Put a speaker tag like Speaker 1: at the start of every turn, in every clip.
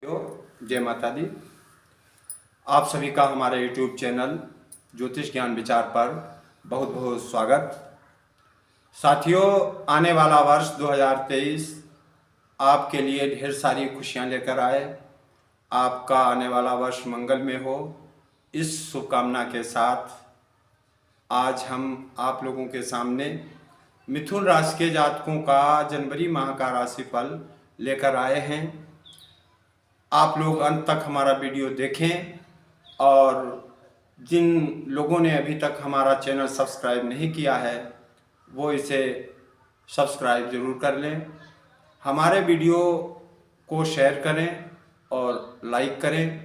Speaker 1: जय माता दी। आप सभी का हमारे YouTube चैनल ज्योतिष ज्ञान विचार पर बहुत बहुत स्वागत। साथियों, आने वाला वर्ष 2023 आपके लिए ढेर सारी खुशियां लेकर आए। आपका आने वाला वर्ष मंगलमय हो, इस शुभकामना के साथ आज हम आप लोगों के सामने मिथुन राशि के जातकों का जनवरी माह का राशिफल लेकर आए हैं। आप लोग अंत तक हमारा वीडियो देखें और जिन लोगों ने अभी तक हमारा चैनल सब्सक्राइब नहीं किया है वो इसे सब्सक्राइब ज़रूर कर लें। हमारे वीडियो को शेयर करें और लाइक करें।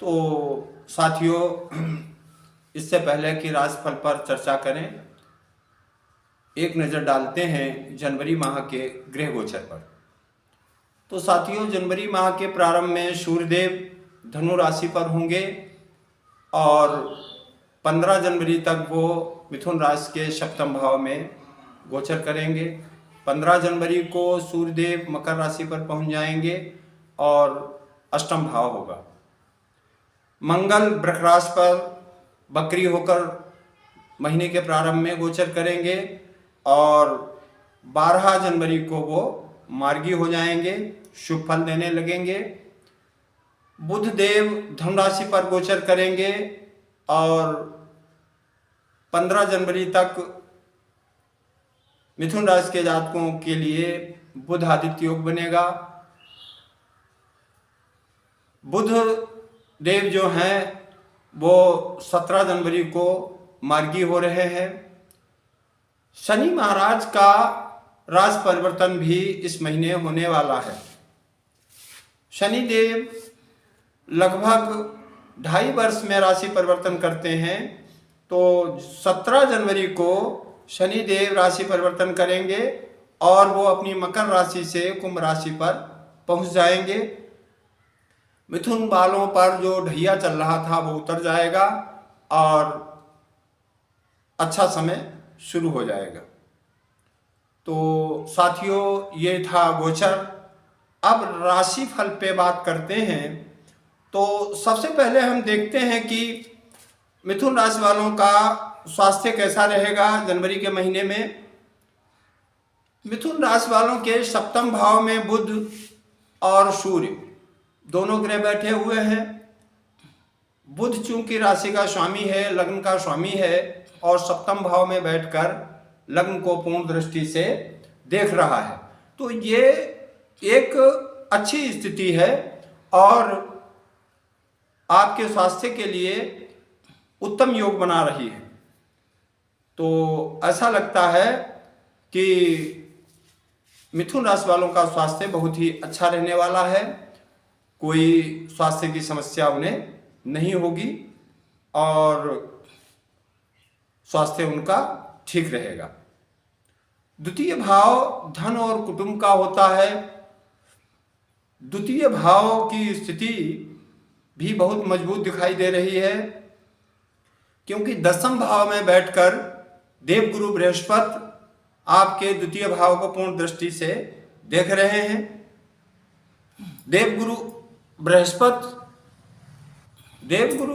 Speaker 1: तो साथियों, इससे पहले कि राशिफल पर चर्चा करें, एक नज़र डालते हैं जनवरी माह के ग्रह गोचर पर। तो साथियों, जनवरी माह के प्रारंभ में सूर्यदेव धनु राशि पर होंगे और 15 जनवरी तक वो मिथुन राशि के सप्तम भाव में गोचर करेंगे। 15 जनवरी को सूर्यदेव मकर राशि पर पहुंच जाएंगे और अष्टम भाव होगा। मंगल वृष राशि पर बकरी होकर महीने के प्रारंभ में गोचर करेंगे और 12 जनवरी को वो मार्गी हो जाएंगे, शुभ फल देने लगेंगे। बुध देव धनु राशि पर गोचर करेंगे और 15 जनवरी तक मिथुन राशि के जातकों के लिए बुध आदित्य योग बनेगा। बुध देव जो हैं वो 17 जनवरी को मार्गी हो रहे हैं। शनि महाराज का राशि परिवर्तन भी इस महीने होने वाला है। शनि देव लगभग 2.5 वर्ष में राशि परिवर्तन करते हैं, तो 17 जनवरी को शनि देव राशि परिवर्तन करेंगे और वो अपनी मकर राशि से कुंभ राशि पर पहुंच जाएंगे। मिथुन वालों पर जो ढैया चल रहा था वो उतर जाएगा और अच्छा समय शुरू हो जाएगा। तो साथियों, ये था गोचर। अब राशि फल पे बात करते हैं। तो सबसे पहले हम देखते हैं कि मिथुन राशि वालों का स्वास्थ्य कैसा रहेगा जनवरी के महीने में। मिथुन राशि वालों के सप्तम भाव में बुध और सूर्य दोनों ग्रह बैठे हुए हैं। बुध चूंकि राशि का स्वामी है, लग्न का स्वामी है और सप्तम भाव में बैठकर लग्न को पूर्ण दृष्टि से देख रहा है, तो ये एक अच्छी स्थिति है और आपके स्वास्थ्य के लिए उत्तम योग बना रही है। तो ऐसा लगता है कि मिथुन राशि वालों का स्वास्थ्य बहुत ही अच्छा रहने वाला है। कोई स्वास्थ्य की समस्या उन्हें नहीं होगी और स्वास्थ्य उनका ठीक रहेगा। द्वितीय भाव धन और कुटुंब का होता है। द्वितीय भाव की स्थिति भी बहुत मजबूत दिखाई दे रही है, क्योंकि दसम भाव में बैठकर देवगुरु बृहस्पति आपके द्वितीय भाव को पूर्ण दृष्टि से देख रहे हैं। देवगुरु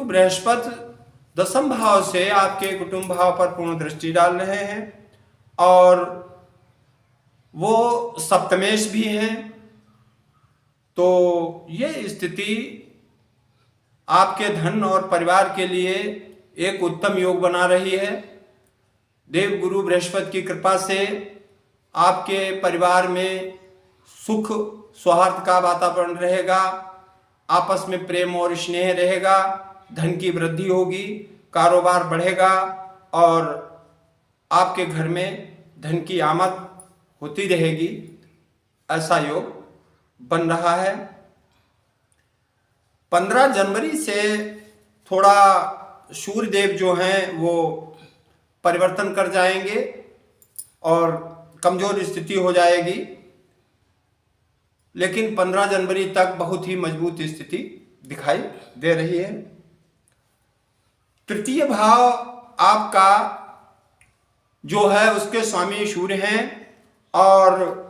Speaker 1: बृहस्पति दसम भाव से आपके कुटुंब भाव पर पूर्ण दृष्टि डाल रहे हैं और वो सप्तमेश भी हैं। तो ये स्थिति आपके धन और परिवार के लिए एक उत्तम योग बना रही है। देवगुरु बृहस्पति की कृपा से आपके परिवार में सुख सौहार्द का वातावरण रहेगा, आपस में प्रेम और स्नेह रहेगा, धन की वृद्धि होगी, कारोबार बढ़ेगा और आपके घर में धन की आमद होती रहेगी। ऐसा योग बन रहा है। 15 जनवरी से थोड़ा सूर्यदेव जो हैं वो परिवर्तन कर जाएंगे और कमजोर स्थिति हो जाएगी, लेकिन 15 जनवरी तक बहुत ही मजबूत स्थिति दिखाई दे रही है। तृतीय भाव आपका जो है उसके स्वामी सूर्य हैं और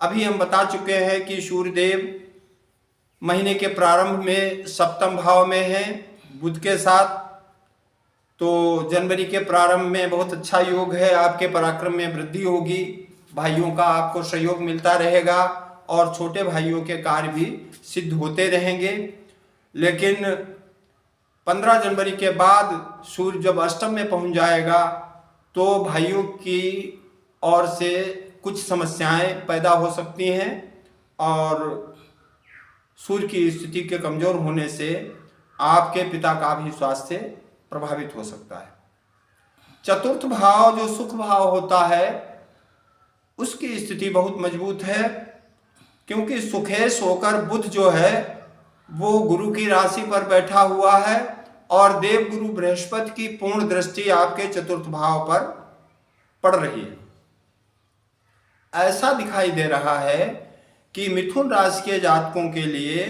Speaker 1: अभी हम बता चुके हैं कि सूर्यदेव महीने के प्रारंभ में सप्तम भाव में है बुध के साथ, तो जनवरी के प्रारंभ में बहुत अच्छा योग है। आपके पराक्रम में वृद्धि होगी, भाइयों का आपको सहयोग मिलता रहेगा और छोटे भाइयों के कार्य भी सिद्ध होते रहेंगे। लेकिन 15 जनवरी के बाद सूर्य जब अष्टम में पहुंच जाएगा तो भाइयों की ओर से कुछ समस्याएं पैदा हो सकती हैं और सूर्य की स्थिति के कमजोर होने से आपके पिता का भी स्वास्थ्य प्रभावित हो सकता है। चतुर्थ भाव जो सुख भाव होता है उसकी स्थिति बहुत मजबूत है, क्योंकि सुखेश होकर बुध जो है वो गुरु की राशि पर बैठा हुआ है और देव गुरु बृहस्पति की पूर्ण दृष्टि आपके चतुर्थ भाव पर पड़ रही है। ऐसा दिखाई दे रहा है कि मिथुन राशि के जातकों के लिए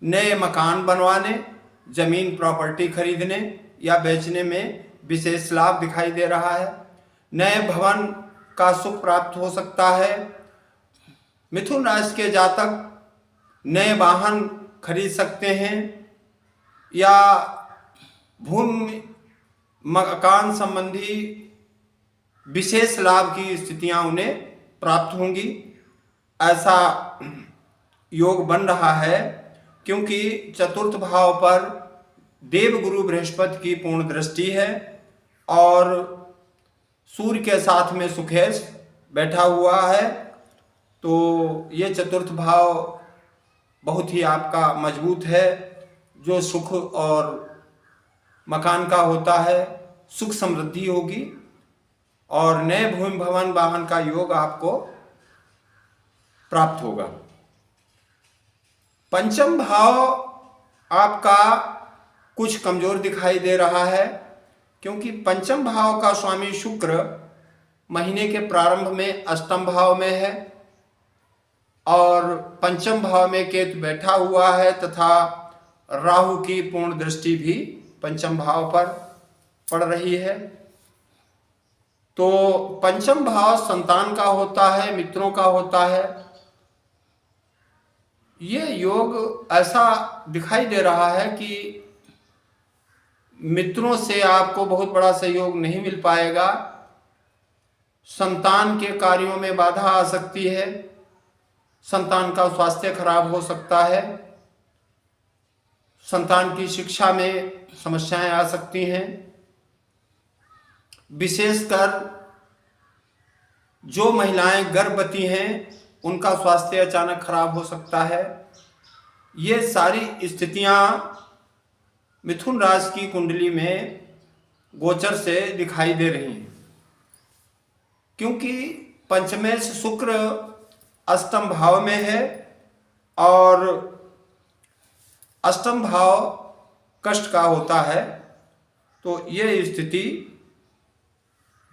Speaker 1: नए मकान बनवाने, जमीन प्रॉपर्टी खरीदने या बेचने में विशेष लाभ दिखाई दे रहा है। नए भवन का सुख प्राप्त हो सकता है। मिथुन राशि के जातक नए वाहन खरीद सकते हैं या भूमि मकान संबंधी विशेष लाभ की स्थितियां उन्हें प्राप्त होंगी। ऐसा योग बन रहा है क्योंकि चतुर्थ भाव पर देव गुरु बृहस्पति की पूर्ण दृष्टि है और सूर्य के साथ में सुखेश बैठा हुआ है। तो ये चतुर्थ भाव बहुत ही आपका मजबूत है। जो सुख और मकान का होता है, सुख समृद्धि होगी और नए भूमि भवन वाहन का योग आपको प्राप्त होगा। पंचम भाव आपका कुछ कमजोर दिखाई दे रहा है, क्योंकि पंचम भाव का स्वामी शुक्र महीने के प्रारंभ में अष्टम भाव में है और पंचम भाव में केतु बैठा हुआ है तथा राहु की पूर्ण दृष्टि भी पंचम भाव पर पड़ रही है। तो पंचम भाव संतान का होता है, मित्रों का होता है। ये योग ऐसा दिखाई दे रहा है कि मित्रों से आपको बहुत बड़ा सहयोग नहीं मिल पाएगा। संतान के कार्यों में बाधा आ सकती है, संतान का स्वास्थ्य खराब हो सकता है, संतान की शिक्षा में समस्याएं आ सकती हैं। विशेषकर जो महिलाएं गर्भवती हैं उनका स्वास्थ्य अचानक खराब हो सकता है। ये सारी स्थितियां मिथुन राशि की कुंडली में गोचर से दिखाई दे रही हैं, क्योंकि पंचमेश शुक्र अष्टम भाव में है और अष्टम भाव कष्ट का होता है। तो ये स्थिति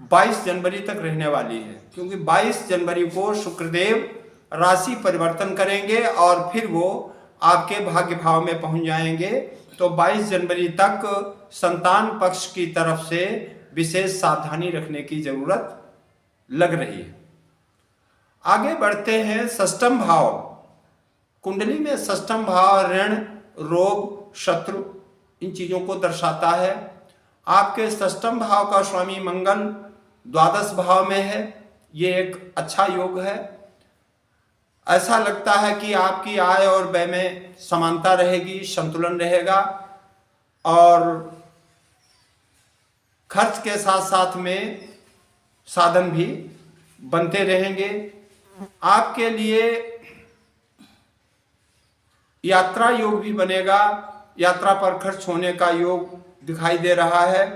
Speaker 1: 22 जनवरी तक रहने वाली है, क्योंकि 22 जनवरी को शुक्रदेव राशि परिवर्तन करेंगे और फिर वो आपके भाग्य भाव में पहुंच जाएंगे। तो 22 जनवरी तक संतान पक्ष की तरफ से विशेष सावधानी रखने की जरूरत लग रही है। आगे बढ़ते हैं। षष्ठम भाव कुंडली में षष्ठम भाव ऋण, रोग, शत्रु इन चीजों को दर्शाता है। आपके षष्ठम भाव का स्वामी मंगल द्वादश भाव में है। ये एक अच्छा योग है। ऐसा लगता है कि आपकी आय और व्यय में समानता रहेगी, संतुलन रहेगा और खर्च के साथ साथ में साधन भी बनते रहेंगे। आपके लिए यात्रा योग भी बनेगा, यात्रा पर खर्च होने का योग दिखाई दे रहा है।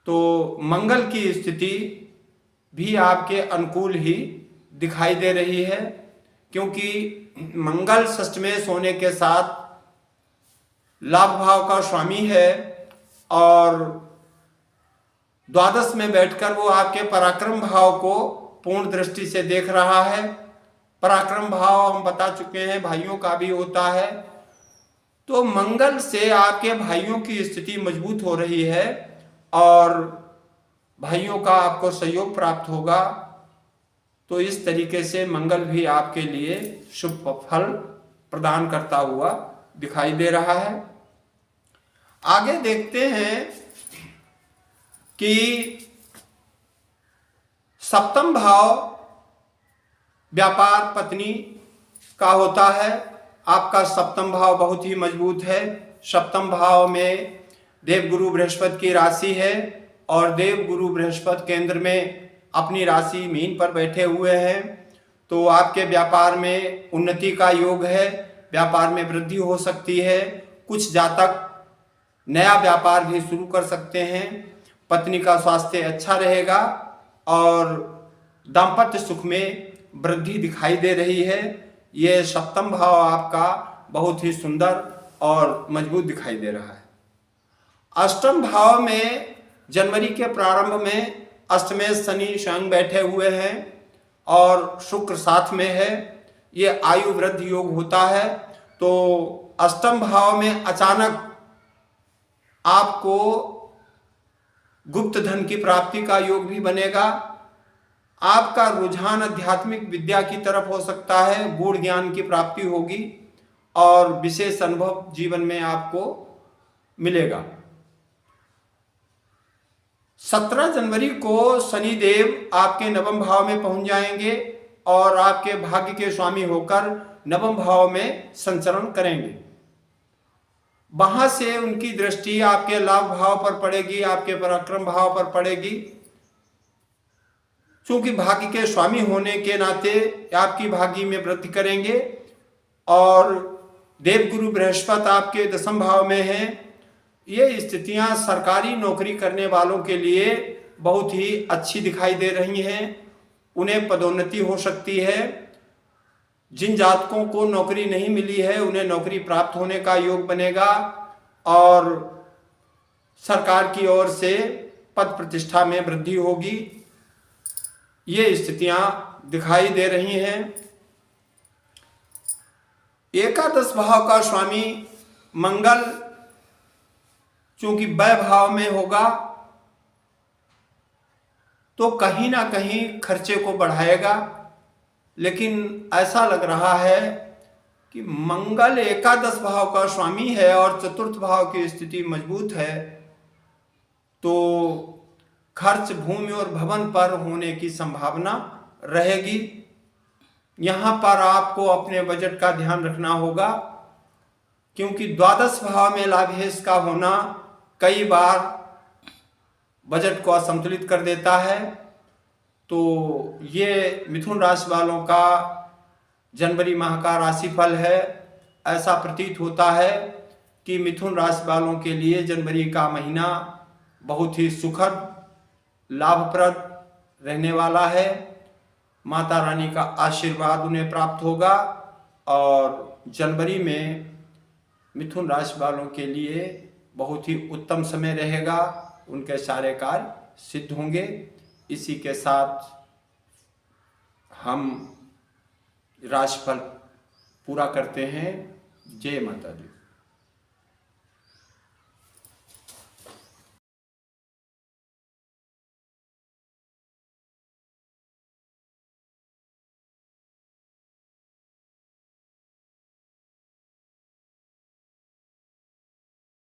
Speaker 1: तो मंगल की स्थिति भी आपके अनुकूल ही दिखाई दे रही है, क्योंकि मंगल षष्ठमेश होने के साथ लाभ भाव का स्वामी है और द्वादश में बैठकर वो आपके पराक्रम भाव को पूर्ण दृष्टि से देख रहा है। पराक्रम भाव हम बता चुके हैं भाइयों का भी होता है। तो मंगल से आपके भाइयों की स्थिति मजबूत हो रही है और भाइयों का आपको सहयोग प्राप्त होगा। तो इस तरीके से मंगल भी आपके लिए शुभ फल प्रदान करता हुआ दिखाई दे रहा है। आगे देखते हैं कि सप्तम भाव व्यापार पत्नी का होता है। आपका सप्तम भाव बहुत ही मजबूत है। सप्तम भाव में देवगुरु बृहस्पति की राशि है और देवगुरु बृहस्पति केंद्र में अपनी राशि मीन पर बैठे हुए हैं। तो आपके व्यापार में उन्नति का योग है, व्यापार में वृद्धि हो सकती है। कुछ जातक नया व्यापार भी शुरू कर सकते हैं। पत्नी का स्वास्थ्य अच्छा रहेगा और दाम्पत्य सुख में वृद्धि दिखाई दे रही है। ये सप्तम भाव आपका बहुत ही सुंदर और मजबूत दिखाई दे रहा है। अष्टम भाव में जनवरी के प्रारंभ में अष्टमेश शनि स्वयं बैठे हुए हैं और शुक्र साथ में है। ये आयु वृद्धि योग होता है। तो अष्टम भाव में अचानक आपको गुप्त धन की प्राप्ति का योग भी बनेगा। आपका रुझान आध्यात्मिक विद्या की तरफ हो सकता है, गूढ़ ज्ञान की प्राप्ति होगी और विशेष अनुभव जीवन में आपको मिलेगा। 17 जनवरी को शनिदेव आपके नवम भाव में पहुंच जाएंगे और आपके भाग्य के स्वामी होकर नवम भाव में संचरण करेंगे। वहां से उनकी दृष्टि आपके लाभ भाव पर पड़ेगी, आपके पराक्रम भाव पर पड़ेगी। क्योंकि भाग्य के स्वामी होने के नाते आपकी भाग्य में वृद्धि करेंगे और देवगुरु बृहस्पति आपके दशम भाव में है। ये स्थितियां सरकारी नौकरी करने वालों के लिए बहुत ही अच्छी दिखाई दे रही हैं। उन्हें पदोन्नति हो सकती है। जिन जातकों को नौकरी नहीं मिली है उन्हें नौकरी प्राप्त होने का योग बनेगा और सरकार की ओर से पद प्रतिष्ठा में वृद्धि होगी। ये स्थितियां दिखाई दे रही हैं। एकादश भाव का स्वामी मंगल चूंकि व्यय भाव में होगा तो कहीं ना कहीं खर्चे को बढ़ाएगा, लेकिन ऐसा लग रहा है कि मंगल एकादश भाव का स्वामी है और चतुर्थ भाव की स्थिति मजबूत है। तो खर्च भूमि और भवन पर होने की संभावना रहेगी। यहाँ पर आपको अपने बजट का ध्यान रखना होगा, क्योंकि द्वादश भाव में लाभेश का होना कई बार बजट को असंतुलित कर देता है। तो ये मिथुन राशि वालों का जनवरी माह का राशिफल है। ऐसा प्रतीत होता है कि मिथुन राशि वालों के लिए जनवरी का महीना बहुत ही सुखद लाभप्रद रहने वाला है। माता रानी का आशीर्वाद उन्हें प्राप्त होगा और जनवरी में मिथुन राशि वालों के लिए बहुत ही उत्तम समय रहेगा। उनके सारे कार्य सिद्ध होंगे। इसी के साथ हम राशिफल पूरा करते हैं। जय माता दी।